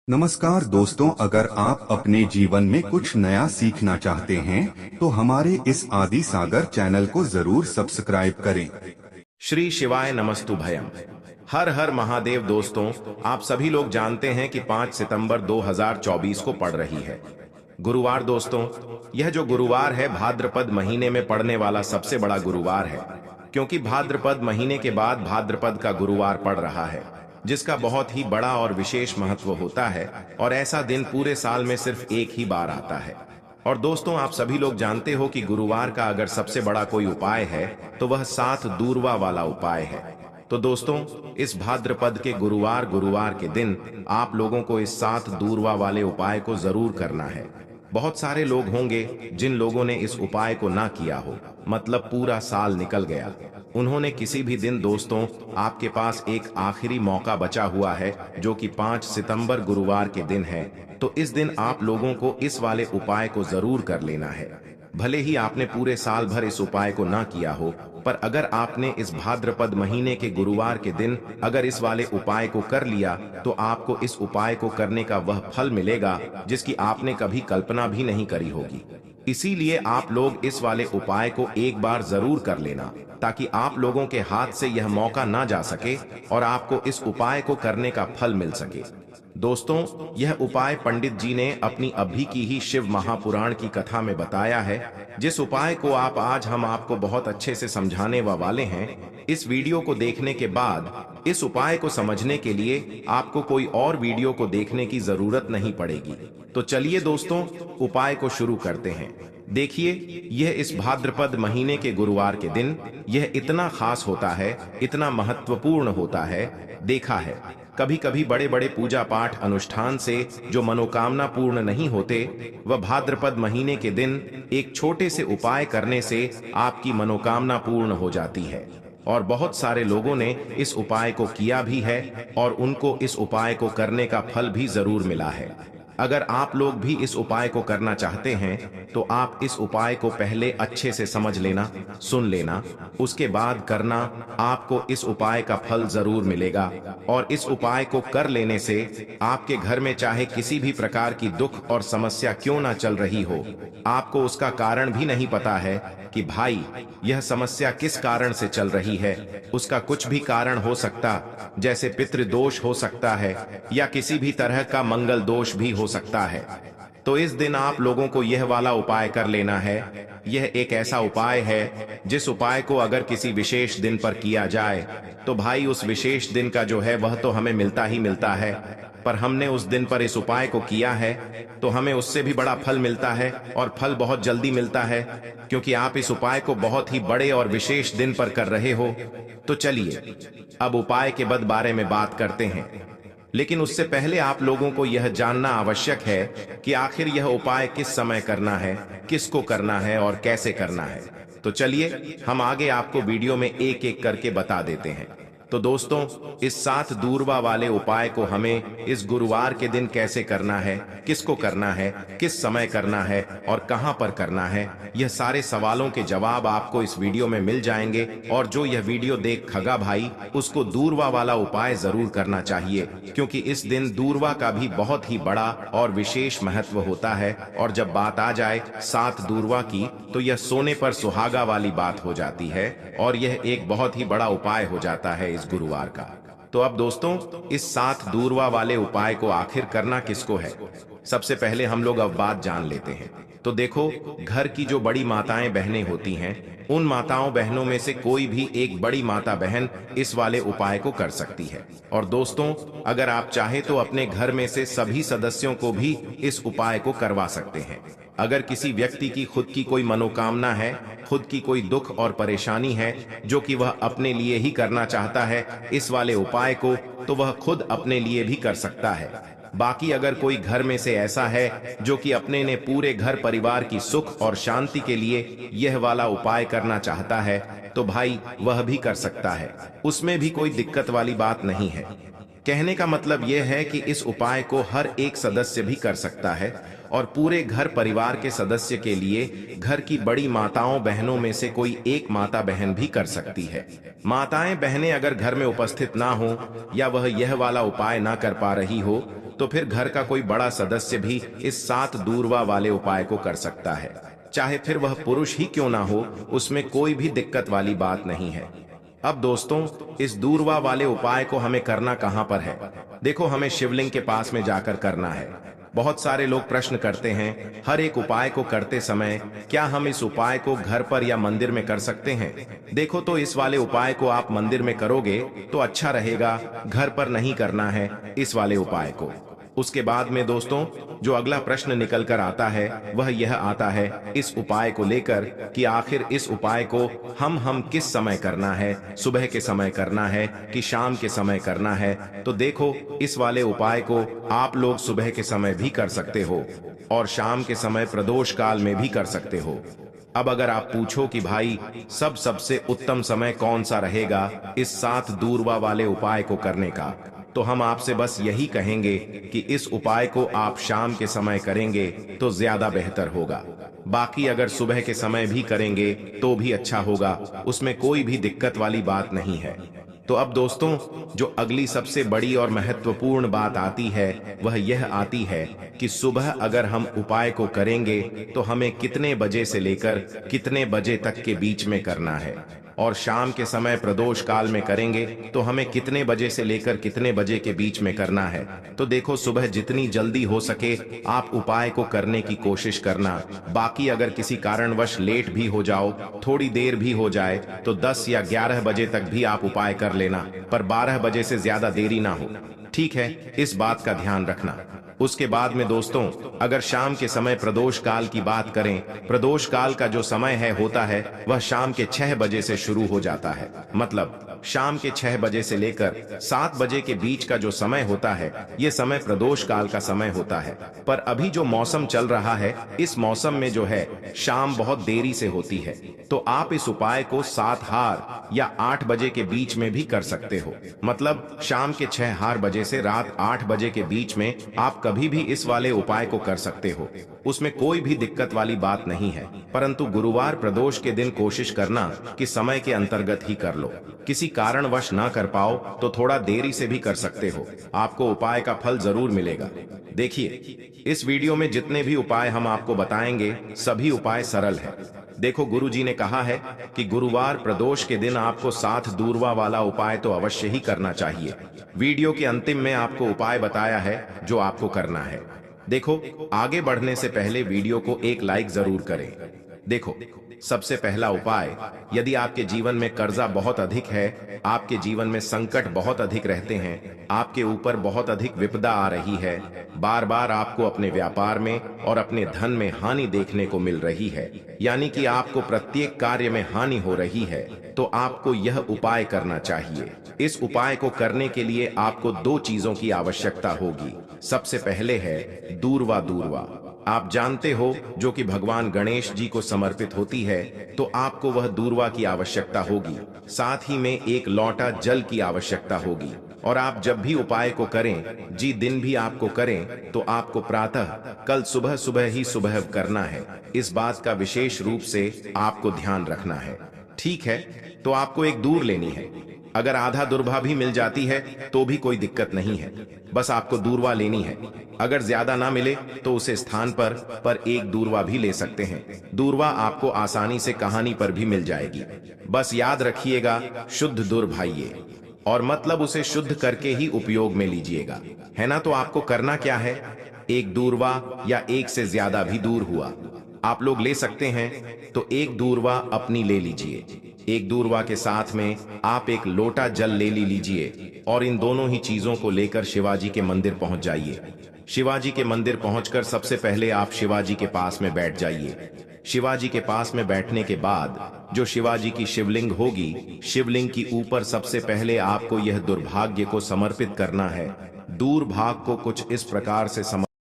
नमस्कार दोस्तों, अगर आप अपने जीवन में कुछ नया सीखना चाहते हैं तो हमारे इस आदि सागर चैनल को जरूर सब्सक्राइब करें। श्री शिवाय नमस्तु भयम। हर हर महादेव। दोस्तों, आप सभी लोग जानते हैं कि 5 सितंबर 2024 को पड़ रही है गुरुवार। दोस्तों, यह जो गुरुवार है भाद्रपद महीने में पड़ने वाला सबसे बड़ा गुरुवार है, क्योंकि भाद्रपद महीने के बाद भाद्रपद का गुरुवार पड़ रहा है, जिसका बहुत ही बड़ा और विशेष महत्व होता है। और ऐसा दिन पूरे साल में सिर्फ एक ही बार आता है। और दोस्तों, आप सभी लोग जानते हो कि गुरुवार का अगर सबसे बड़ा कोई उपाय है तो वह 7 दूर्वा वाला उपाय है। तो दोस्तों, इस भाद्रपद के गुरुवार के दिन आप लोगों को इस 7 दूर्वा वाले उपाय को जरूर करना है। बहुत सारे लोग होंगे जिन लोगों ने इस उपाय को ना किया हो, मतलब पूरा साल निकल गया, उन्होंने किसी भी दिन। दोस्तों, आपके पास एक आखिरी मौका बचा हुआ है जो कि 5 सितंबर गुरुवार के दिन है। तो इस दिन आप लोगों को इस वाले उपाय को जरूर कर लेना है। भले ही आपने पूरे साल भर इस उपाय को ना किया हो, पर अगर आपने इस भाद्रपद महीने के गुरुवार के दिन अगर इस वाले उपाय को कर लिया तो आपको इस उपाय को करने का वह फल मिलेगा जिसकी आपने कभी कल्पना भी नहीं करी होगी। इसीलिए आप लोग इस वाले उपाय को एक बार जरूर कर लेना, ताकि आप लोगों के हाथ से यह मौका ना जा सके और आपको इस उपाय को करने का फल मिल सके। दोस्तों, यह उपाय पंडित जी ने अपनी अभी की ही शिव महापुराण की कथा में बताया है, जिस उपाय को आज हम आपको बहुत अच्छे से समझाने वाले हैं। इस वीडियो को देखने के बाद इस उपाय को समझने के लिए आपको कोई और वीडियो को देखने की जरूरत नहीं पड़ेगी। तो चलिए दोस्तों, उपाय को शुरू करते हैं। देखिए, यह इस भाद्रपद महीने के गुरुवार के दिन यह इतना खास होता है, इतना महत्वपूर्ण होता है। देखा है, कभी कभी बड़े बड़े पूजा पाठ अनुष्ठान से जो मनोकामना पूर्ण नहीं होते, वह भाद्रपद महीने के दिन एक छोटे से उपाय करने से आपकी मनोकामना पूर्ण हो जाती है। और बहुत सारे लोगों ने इस उपाय को किया भी है और उनको इस उपाय को करने का फल भी जरूर मिला है। अगर आप लोग भी इस उपाय को करना चाहते हैं तो आप इस उपाय को पहले अच्छे से समझ लेना, सुन लेना, उसके बाद करना। आपको इस उपाय का फल जरूर मिलेगा। और इस उपाय को कर लेने से आपके घर में चाहे किसी भी प्रकार की दुख और समस्या क्यों ना चल रही हो, आपको उसका कारण भी नहीं पता है कि भाई यह समस्या किस कारण से चल रही है। उसका कुछ भी कारण हो सकता, जैसे पितृदोष हो सकता है या किसी भी तरह का मंगल दोष भी हो सकता है। तो इस दिन आप लोगों को यह वाला उपाय कर लेना है। यह एक ऐसा उपाय है जिस उपाय को अगर किसी विशेष दिन पर किया जाए तो भाई उस विशेष दिन का जो है वह तो हमें मिलता ही मिलता है। पर हमने उस दिन पर इस उपाय को किया है तो हमें उससे भी बड़ा फल मिलता है, और फल बहुत जल्दी मिलता है, क्योंकि आप इस उपाय को बहुत ही बड़े और विशेष दिन पर कर रहे हो। तो चलिए अब उपाय के बारे में बात करते हैं। लेकिन उससे पहले आप लोगों को यह जानना आवश्यक है कि आखिर यह उपाय किस समय करना है, किसको करना है और कैसे करना है। तो चलिए हम आगे आपको वीडियो में एक एक करके बता देते हैं। तो दोस्तों, इस 7 दूर्वा वाले उपाय को हमें इस गुरुवार के दिन कैसे करना है, किसको करना है, किस समय करना है और कहां पर करना है, यह सारे सवालों के जवाब आपको इस वीडियो में मिल जाएंगे। और जो यह वीडियो देख खगा भाई, उसको दूर्वा वाला उपाय जरूर करना चाहिए, क्योंकि इस दिन दूर्वा का भी बहुत ही बड़ा और विशेष महत्व होता है। और जब बात आ जाए 7 दूर्वा की, तो यह सोने पर सुहागा वाली बात हो जाती है और यह एक बहुत ही बड़ा उपाय हो जाता है इस गुरुवार का। तो अब दोस्तों, इस 7 दूर्वा वाले उपाय को आखिर करना किसको है, सबसे पहले हम लोग अब बात जान लेते हैं। तो देखो, घर की जो बड़ी माताएं बहनें होती हैं, उन माताओं बहनों में से कोई भी एक बड़ी माता बहन इस वाले उपाय को कर सकती है। और दोस्तों, अगर आप चाहे तो अपने घर में से सभी सदस्यों को भी इस उपाय को करवा सकते हैं। अगर किसी व्यक्ति की खुद की कोई मनोकामना है, खुद की कोई दुख और परेशानी है जो कि वह अपने लिए ही करना चाहता है इस वाले उपाय को, तो वह खुद अपने लिए भी कर सकता है। बाकी अगर कोई घर में से ऐसा है जो कि अपने ने पूरे घर परिवार की सुख और शांति के लिए यह वाला उपाय करना चाहता है, तो भाई वह भी कर सकता है, उसमें भी कोई दिक्कत वाली बात नहीं है। कहने का मतलब यह है कि इस उपाय को हर एक सदस्य भी कर सकता है और पूरे घर परिवार के सदस्य के लिए घर की बड़ी माताओं बहनों में से कोई एक माता बहन भी कर सकती है। माताएं बहनें अगर घर में उपस्थित ना हो या वह यह वाला उपाय ना कर पा रही हो तो फिर घर का कोई बड़ा सदस्य भी इस 7 दूरवा वाले उपाय को कर सकता है, चाहे फिर वह पुरुष ही क्यों ना हो, उसमें कोई भी दिक्कत वाली बात नहीं है। अब दोस्तों, इस दूरवा वाले उपाय को हमें करना कहां पर है? देखो, हमें शिवलिंग के पास में जाकर करना है। बहुत सारे लोग प्रश्न करते हैं, हर एक उपाय को करते समय क्या हम इस उपाय को घर पर या मंदिर में कर सकते हैं? देखो, तो इस वाले उपाय को आप मंदिर में करोगे तो अच्छा रहेगा, घर पर नहीं करना है इस वाले उपाय को। उसके बाद में दोस्तों, जो अगला प्रश्न निकल कर आता है वह यह आता है इस उपाय को लेकर कि आखिर इस उपाय को हम किस समय करना है, सुबह के समय करना है कि शाम के समय करना है? तो देखो, इस वाले उपाय को आप लोग सुबह के समय भी कर सकते हो और शाम के समय प्रदोष काल में भी कर सकते हो। अब अगर आप पूछो कि भाई सबसे उत्तम समय कौन सा रहेगा इस 7 दूरवा वाले उपाय को करने का, तो हम आपसे बस यही कहेंगे कि इस उपाय को आप शाम के समय करेंगे तो ज्यादा बेहतर होगा। बाकी अगर सुबह के समय भी करेंगे तो भी अच्छा होगा, उसमें कोई भी दिक्कत वाली बात नहीं है। तो अब दोस्तों, जो अगली सबसे बड़ी और महत्वपूर्ण बात आती है वह यह आती है कि सुबह अगर हम उपाय को करेंगे तो हमें कितने बजे से लेकर कितने बजे तक के बीच में करना है, और शाम के समय प्रदोष काल में करेंगे तो हमें कितने बजे से लेकर कितने बजे के बीच में करना है। तो देखो, सुबह जितनी जल्दी हो सके आप उपाय को करने की कोशिश करना। बाकी अगर किसी कारणवश लेट भी हो जाओ, थोड़ी देर भी हो जाए, तो 10 या 11 बजे तक भी आप उपाय कर लेना, पर 12 बजे से ज्यादा देरी ना हो, ठीक है? इस बात का ध्यान रखना। उसके बाद में दोस्तों, अगर शाम के समय प्रदोष काल की बात करें, प्रदोष काल का जो समय है होता है वह शाम के 6 बजे से शुरू हो जाता है। मतलब शाम के 6 बजे से लेकर 7 बजे के बीच का जो समय होता है ये समय प्रदोष काल का समय होता है। पर अभी जो मौसम चल रहा है, इस मौसम में जो है शाम बहुत देरी से होती है, तो आप इस उपाय को 7 हार या 8 बजे के बीच में भी कर सकते हो। मतलब शाम के 6 हार बजे से रात 8 बजे के बीच में आप कभी भी इस वाले उपाय को कर सकते हो, उसमें कोई भी दिक्कत वाली बात नहीं है। परंतु गुरुवार प्रदोष के दिन कोशिश करना कि समय के अंतर्गत ही कर लो। किसी कारणवश ना कर पाओ तो थोड़ा देरी से भी कर सकते हो, आपको उपाय का फल जरूर मिलेगा। देखिए, इस वीडियो में जितने भी उपाय हम आपको बताएंगे सभी उपाय सरल है। देखो, गुरुजी ने कहा है कि गुरुवार प्रदोष के दिन आपको 7 दूरवा वाला उपाय तो अवश्य ही करना चाहिए। वीडियो के अंतिम में आपको उपाय बताया है जो आपको करना है। देखो, आगे बढ़ने से पहले वीडियो को एक लाइक जरूर करें। देखो, सबसे पहला उपाय, यदि आपके जीवन में कर्जा बहुत अधिक है, आपके जीवन में संकट बहुत अधिक रहते हैं, आपके ऊपर बहुत अधिक विपदा आ रही है, बार बार आपको अपने व्यापार में और अपने धन में हानि देखने को मिल रही है, यानी कि आपको प्रत्येक कार्य में हानि हो रही है, तो आपको यह उपाय करना चाहिए। इस उपाय को करने के लिए आपको 2 चीजों की आवश्यकता होगी। सबसे पहले है दूरवा। दूरवा आप जानते हो जो कि भगवान गणेश जी को समर्पित होती है, तो आपको वह दूरवा की आवश्यकता होगी। साथ ही में एक लोटा जल की आवश्यकता होगी। और आप जब भी उपाय को करें, दिन भी आपको करें, तो आपको प्रातः कल सुबह ही सुबह करना है। इस बात का विशेष रूप से आपको ध्यान रखना है, ठीक है? तो आपको एक दूर लेनी है। अगर आधा दूरवा भी मिल जाती है तो भी कोई दिक्कत नहीं है, बस आपको दूरवा लेनी है। अगर ज्यादा ना मिले तो उसे स्थान पर एक दूरवा भी ले सकते हैं। दूरवा आपको आसानी से कहानी पर भी मिल जाएगी। बस याद रखिएगा, शुद्ध दूर भाइये, और मतलब उसे शुद्ध करके ही उपयोग में लीजिएगा, है ना? तो आपको करना क्या है, एक दूरवा या एक से ज्यादा भी दूर हुआ आप लोग ले सकते हैं, तो एक दूरवा अपनी ले लीजिए। एक दूरवा के साथ में आप एक लोटा जल ले लीजिए और इन दोनों ही चीजों को लेकर शिवाजी के मंदिर पहुंच जाइए। शिवाजी के मंदिर पहुंचकर सबसे पहले आप शिवाजी के पास में बैठ जाइए। शिवाजी के पास में बैठने के बाद जो शिवाजी की शिवलिंग होगी, शिवलिंग की ऊपर सबसे पहले आपको यह दुर्भाग्य को समर्पित करना है। दूर भाग को कुछ इस प्रकार से